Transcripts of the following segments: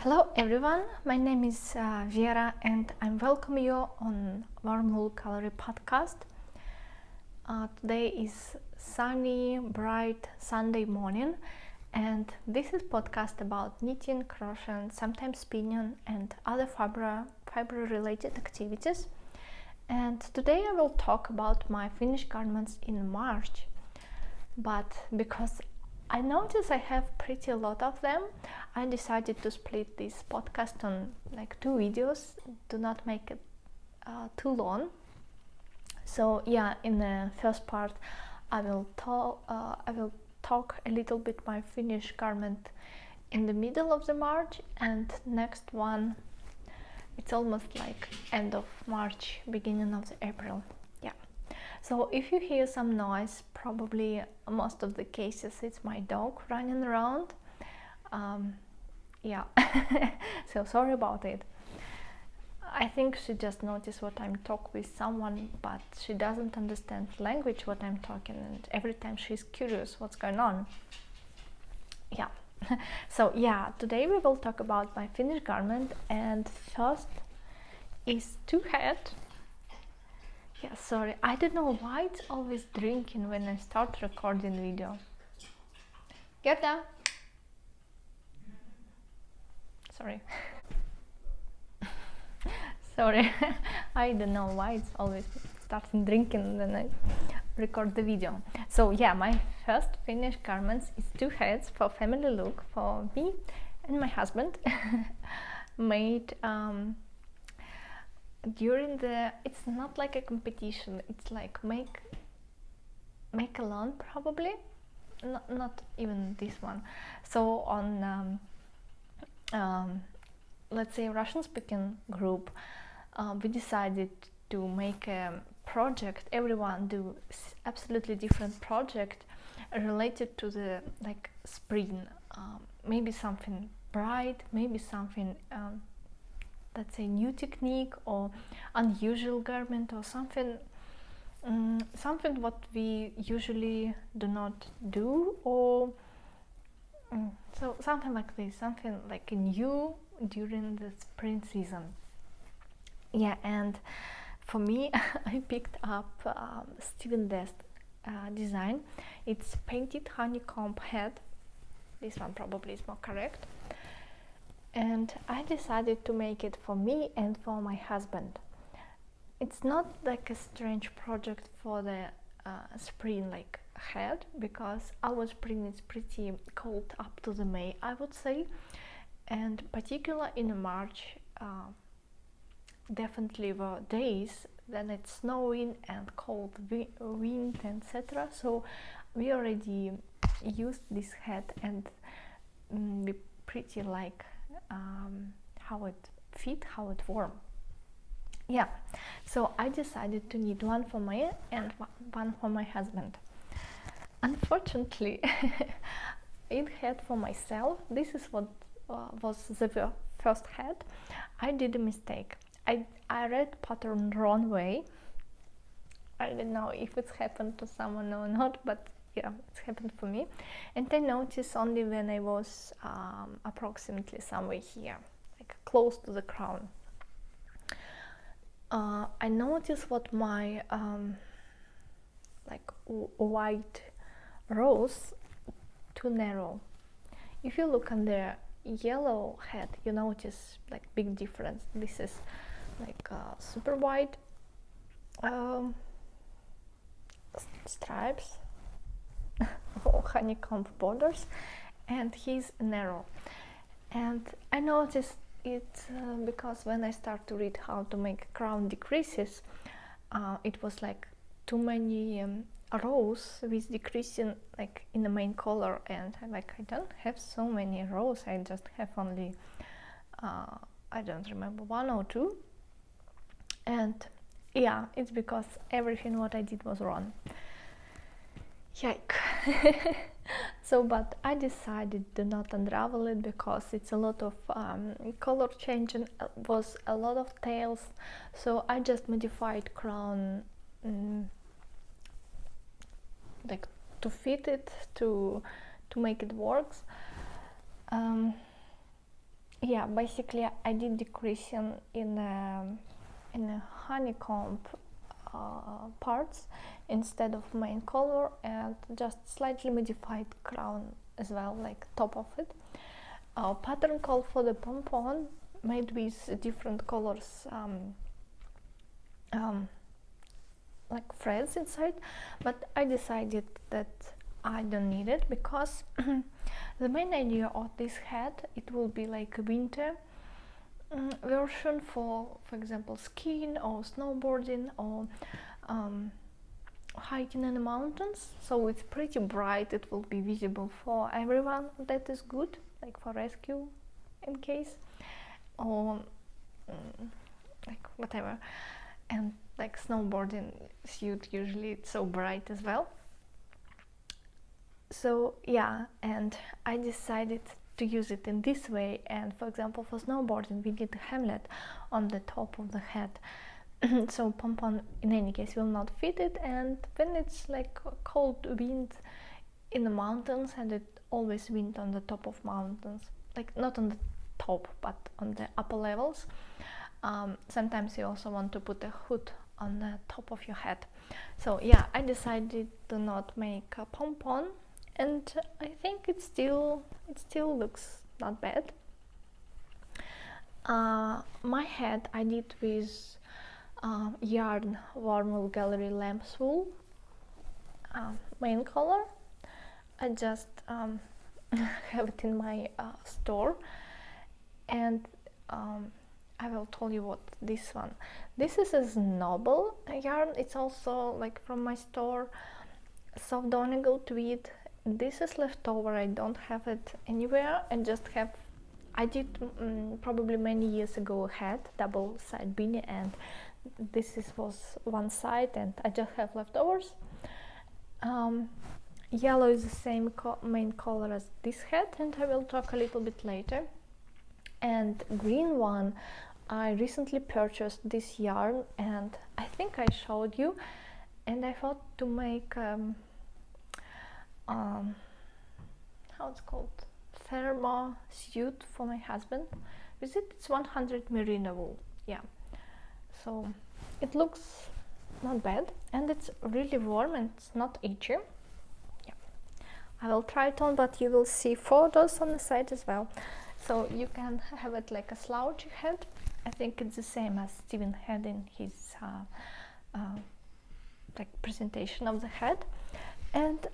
Hello everyone, my name is Vera and I welcome you on Warm Calorie podcast. Today is sunny, bright Sunday morning and this is podcast about knitting, crochet, sometimes spinning and other fiber related activities. And today I will talk about my finished garments in March, but because I noticed I have pretty a lot of them, I decided to split this podcast on like 2 videos to not make it too long. So yeah, in the first part I will talk a little bit my finished garment in the middle of the March, and next one it's almost like end of March, beginning of the April. Yeah. So if you hear some noise, probably most of the cases it's my dog running around. Yeah, so sorry about it. I think she just noticed what I'm talking with someone, but she doesn't understand language what I'm talking, and every time she's curious what's going on. Yeah. So yeah, today we will talk about my finished garment, and first is 2 hat. Yeah, sorry, I don't know why it's always drinking when I start recording video. Gerda! Sorry. Sorry, I don't know why it's always starting drinking when I record the video. So yeah, my first finished garments is 2 hats for family look for me and my husband. Made during the, it's not like a competition, it's like make alone probably, not even this one. So on let's say Russian speaking group, we decided to make a project, everyone do absolutely different project related to the like spring, maybe something bright, maybe something let's say new technique or unusual garment or something something what we usually do not do, or so something like this, something like new during the spring season. Yeah, and for me I picked up Steven Dest design. It's painted honeycomb head. This one probably is more correct. And I decided to make it for me and for my husband. It's not like a strange project for the spring like head, because our spring is pretty cold up to the May, I would say, and particularly in March definitely were days then it's snowing and cold wind, etc. So we already used this hat and we pretty like how it fit, how it warm. Yeah, so I decided to knit one for me and one for my husband. Unfortunately, it had for myself, this is what was the first hat. I did a mistake. I read pattern wrong way. I don't know if it's happened to someone or not, but yeah, it's happened for me. And I noticed only when I was approximately somewhere here, like close to the crown. I noticed what my like white rose too narrow. If you look on the yellow hat, you notice like big difference. This is like super wide stripes or honeycomb borders, and he's narrow. And I noticed it because when I start to read how to make crown decreases, it was like too many rows with decreasing like in the main color, and I don't have so many rows, I just have only I don't remember 1 or 2, and yeah, it's because everything what I did was wrong. Yike. So, but I decided to not unravel it because it's a lot of color changing, was a lot of tails, so I just modified crown like to fit it, to make it works. yeah, basically I did decreasing in a honeycomb parts instead of main color, and just slightly modified crown as well, like top of it. Pattern call for the pompon made with different colors, like threads inside, but I decided that I don't need it because the main idea of this hat, it will be like a winter version for example skiing or snowboarding or hiking in the mountains, so it's pretty bright, it will be visible for everyone, that is good, like for rescue in case, or like whatever. And like snowboarding suit, usually it's so bright as well. So yeah, and I decided to use it in this way. And for example, for snowboarding we need a helmet on the top of the head, so pompon in any case will not fit it. And when it's like cold wind in the mountains, and it always wind on the top of mountains, like not on the top but on the upper levels, sometimes you also want to put a hood on the top of your head. So yeah, I decided to not make a pompon, and I think it still looks not bad. My head I did with yarn Warmwool Gallery lamb's wool, main color. I just have it in my store, and I will tell you what this one. This is a Noble yarn. It's also like from my store, soft Donegal tweed. This is leftover. I don't have it anywhere. I did probably many years ago a hat, double side beanie, and this was one side, and I just have leftovers. Yellow is the same main color as this hat, and I will talk a little bit later. And green one, I recently purchased this yarn, and I think I showed you, and I thought to make how it's called, thermo suit for my husband with it. It's 100 merino wool, yeah, so it looks not bad, and it's really warm and it's not itchy. Yeah, I will try it on, but you will see photos on the site as well. So you can have it like a slouchy head. I think it's the same as Steven had in his like presentation of the head. And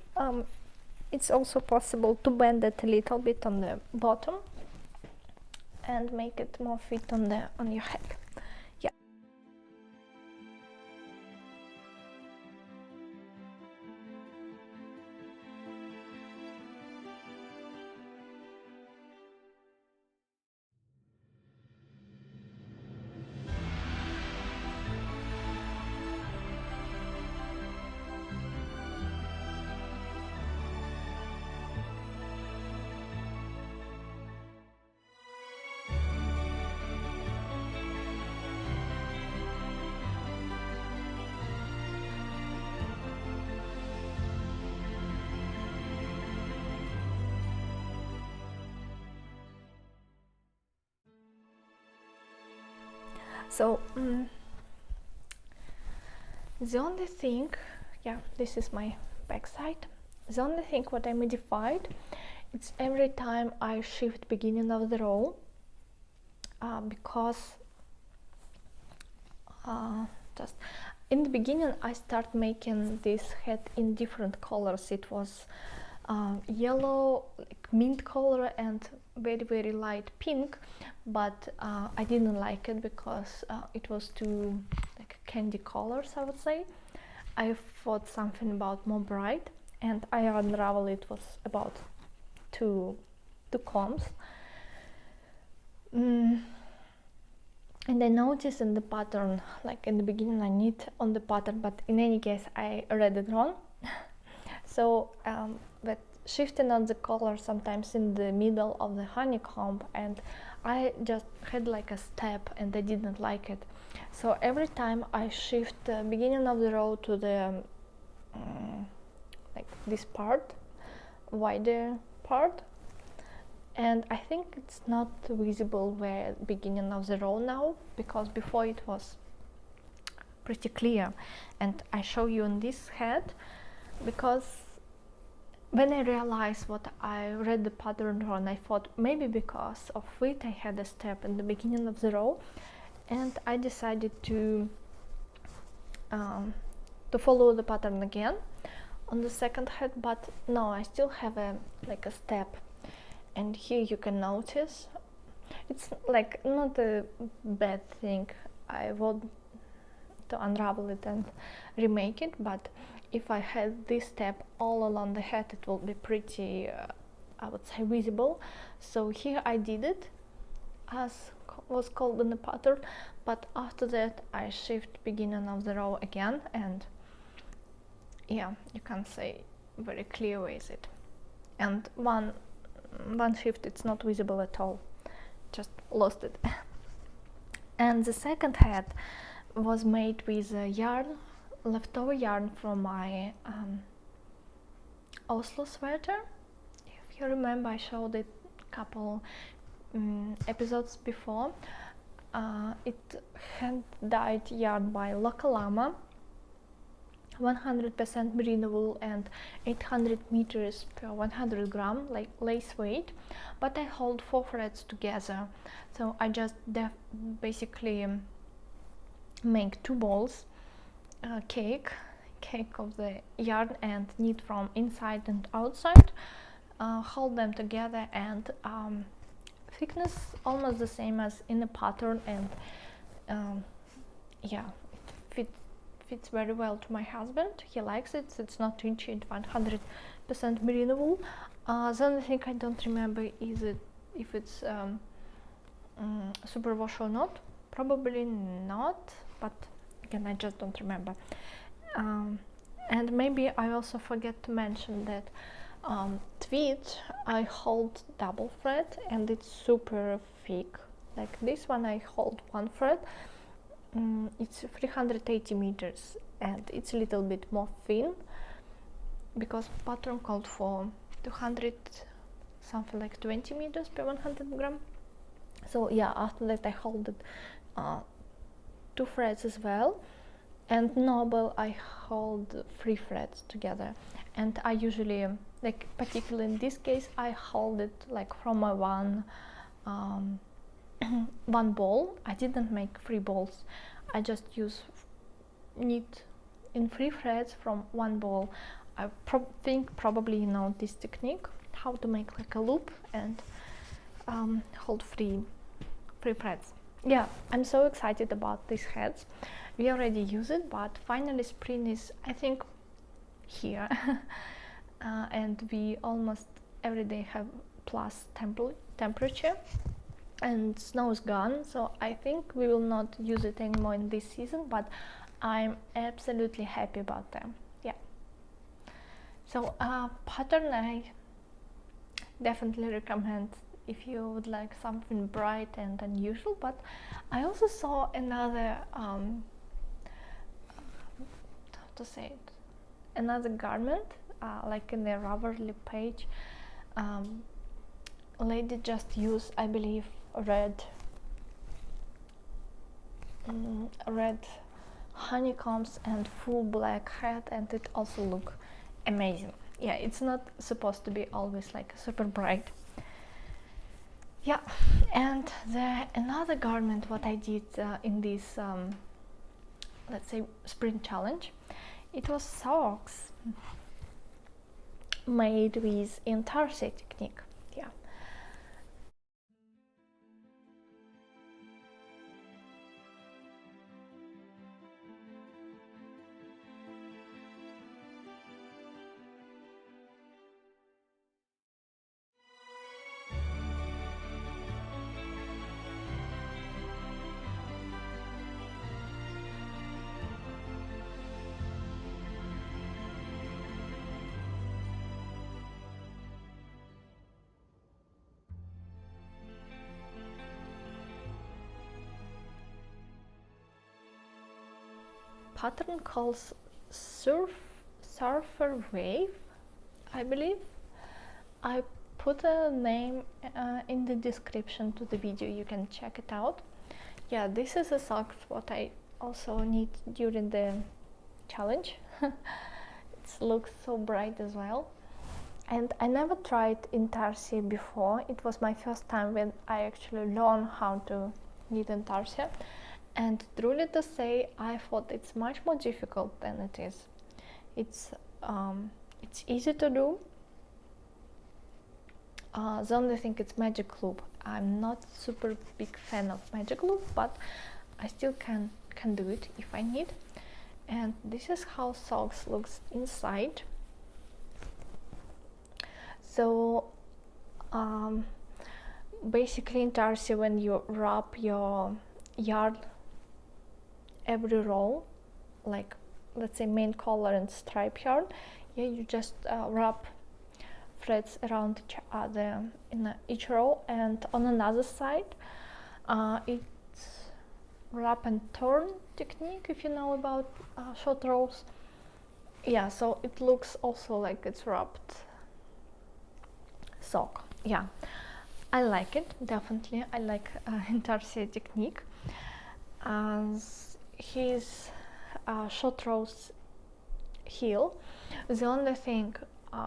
it's also possible to bend it a little bit on the bottom and make it more fit on your head. Yeah. So the only thing, yeah, this is my back side. The only thing what I modified, it's every time I shift beginning of the row, because just in the beginning I start making this head in different colors. It was yellow, like mint color, and very light pink, but I didn't like it because it was too like candy colors, I would say. I thought something about more bright, and I unraveled it was about two combs. And I noticed in the pattern, like in the beginning I need on the pattern, but in any case I read it wrong. So but shifting on the color sometimes in the middle of the honeycomb, and I just had like a step and I didn't like it. So every time I shift the beginning of the row to the like this part, wider part, and I think it's not visible where beginning of the row now, because before it was pretty clear. And I show you on this head because when I realized what I read the pattern wrong, I thought maybe because of it I had a step in the beginning of the row, and I decided to follow the pattern again on the second head, but no, I still have a step. And here you can notice it's like not a bad thing. I want to unravel it and remake it, but if I had this step all along the head, it will be pretty I would say visible. So here I did it as was called in the pattern, but after that I shift beginning of the row again, and yeah, you can say very clear with it. And one shift it's not visible at all, just lost it. And the second head was made with yarn, leftover yarn from my Oslo sweater. If you remember, I showed it a couple episodes before. It hand dyed yarn by Local Llama, 100% merino wool and 800 meters per 100 gram, like lace weight, but I hold 4 threads together. So I just basically make 2 balls, cake of the yarn, and knit from inside and outside, hold them together, and thickness almost the same as in the pattern, and yeah, it fits very well to my husband. He likes it. It's not itchy, it's 100% merino wool. The only thing I don't remember is if it's superwash or not. Probably not, but again, I just don't remember. And maybe I also forget to mention that tweed I hold double thread, and it's super thick. Like this one I hold 1 thread. It's 380 meters, and it's a little bit more thin because pattern called for 200, something like 20 meters per 100 gram. So yeah, after that I hold it 2 threads as well, and Noble I hold 3 threads together. And I usually, like particularly in this case, I hold it like from my one ball. I didn't make 3 balls. I just knit in 3 threads from 1 ball. I think probably you know this technique, how to make like a loop and hold 3 threads. Yeah, I'm so excited about these heads. We already use it, but finally spring is, I think, here. And we almost every day have plus temperature, and snow is gone, so I think we will not use it anymore in this season, but I'm absolutely happy about them. Yeah, so pattern I definitely recommend if you would like something bright and unusual. But I also saw another how to say it, another garment like in the Ravelry page. A lady just used, I believe, red honeycombs and full black hat, and it also look amazing. Yeah, it's not supposed to be always like super bright. Yeah, and another garment what I did in this let's say spring challenge, it was socks made with Intarsia technique. Yeah. Pattern calls surfer wave, I believe. I put a name in the description to the video, you can check it out. Yeah, this is a socks what I also need during the challenge. It looks so bright as well. And I never tried Intarsia before. It was my first time when I actually learned how to knit Intarsia. And truly to say, I thought it's much more difficult than it is. It's easy to do. The only thing it's magic loop. I'm not super big fan of magic loop, but I still can do it if I need. And this is how socks looks inside. So basically in Intarsia, when you wrap your yarn, every row, like let's say main color and stripe yarn, yeah, you just wrap threads around each other in each row, and on another side it's wrap and turn technique, if you know about short rows. Yeah, so it looks also like it's wrapped sock. Yeah, I like it, definitely. I like Intarsia technique. His short rows heel. The only thing,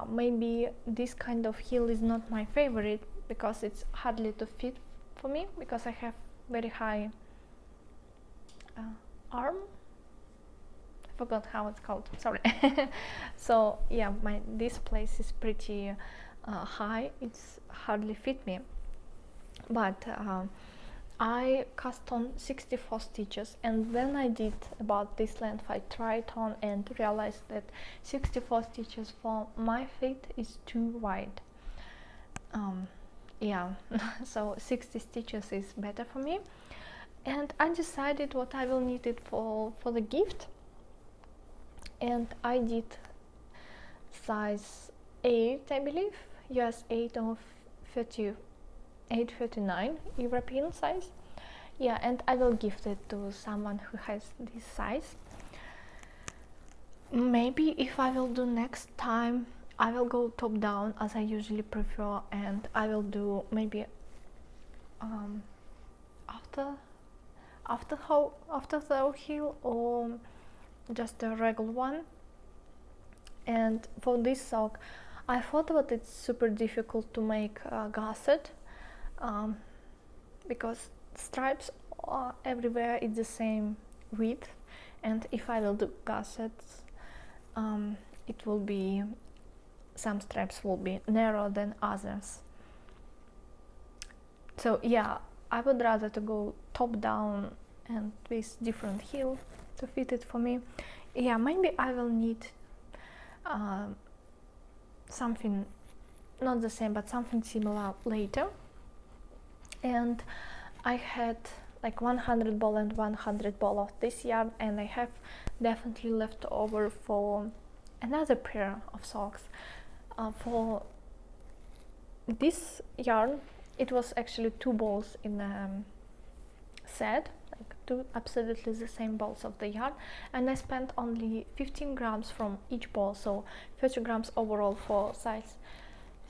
maybe this kind of heel is not my favorite because it's hardly to fit for me, because I have very high arm. I forgot how it's called, sorry. So yeah, this place is pretty high, it's hardly fit me. But I cast on 64 stitches, and when I did about this length, I tried on and realized that 64 stitches for my feet is too wide. Yeah, so 60 stitches is better for me. And I decided what I will need it for the gift, and I did size 8, I believe, US 8 or 38-39 European size. Yeah, and I will gift it to someone who has this size. Maybe if I will do next time, I will go top down as I usually prefer, and I will do maybe after the heel, or just a regular one. And for this sock, I thought that it's super difficult to make a gusset, because stripes everywhere is the same width, and if I will do gussets, it will be, some stripes will be narrower than others. So yeah, I would rather to go top down and with different heel to fit it for me. Yeah, maybe I will need something not the same but something similar later. And I had like 100 ball and 100 ball of this yarn, and I have definitely left over for another pair of socks. For this yarn, it was actually 2 balls in a set, like 2 absolutely the same balls of the yarn, and I spent only 15 grams from each ball, so 30 grams overall for size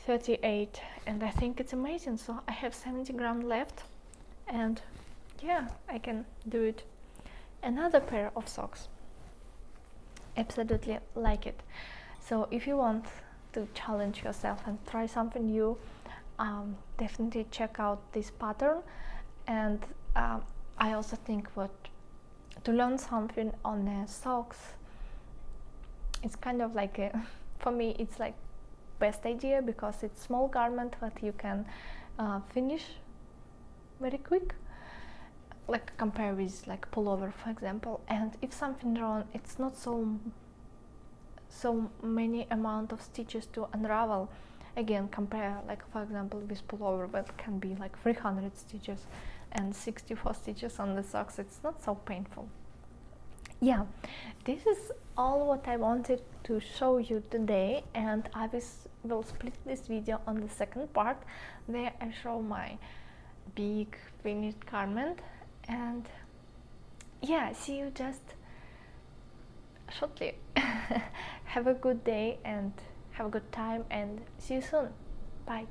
38, and I think it's amazing. So I have 70 grams left, and yeah, I can do it. Another pair of socks, absolutely like it. So if you want to challenge yourself and try something new, definitely check out this pattern. And I also think to learn something on socks, it's kind of like for me it's like best idea, because it's small garment that you can finish very quick, like compare with like pullover, for example. And if something wrong, it's not so many amount of stitches to unravel. Again, compare, like for example, with pullover that can be like 300 stitches and 64 stitches on the socks. It's not so painful. Yeah, this is all what I wanted to show you today, and I will split this video on the second part. There I show my big finished garment, and yeah, see you just shortly. Have a good day and have a good time, and see you soon. Bye.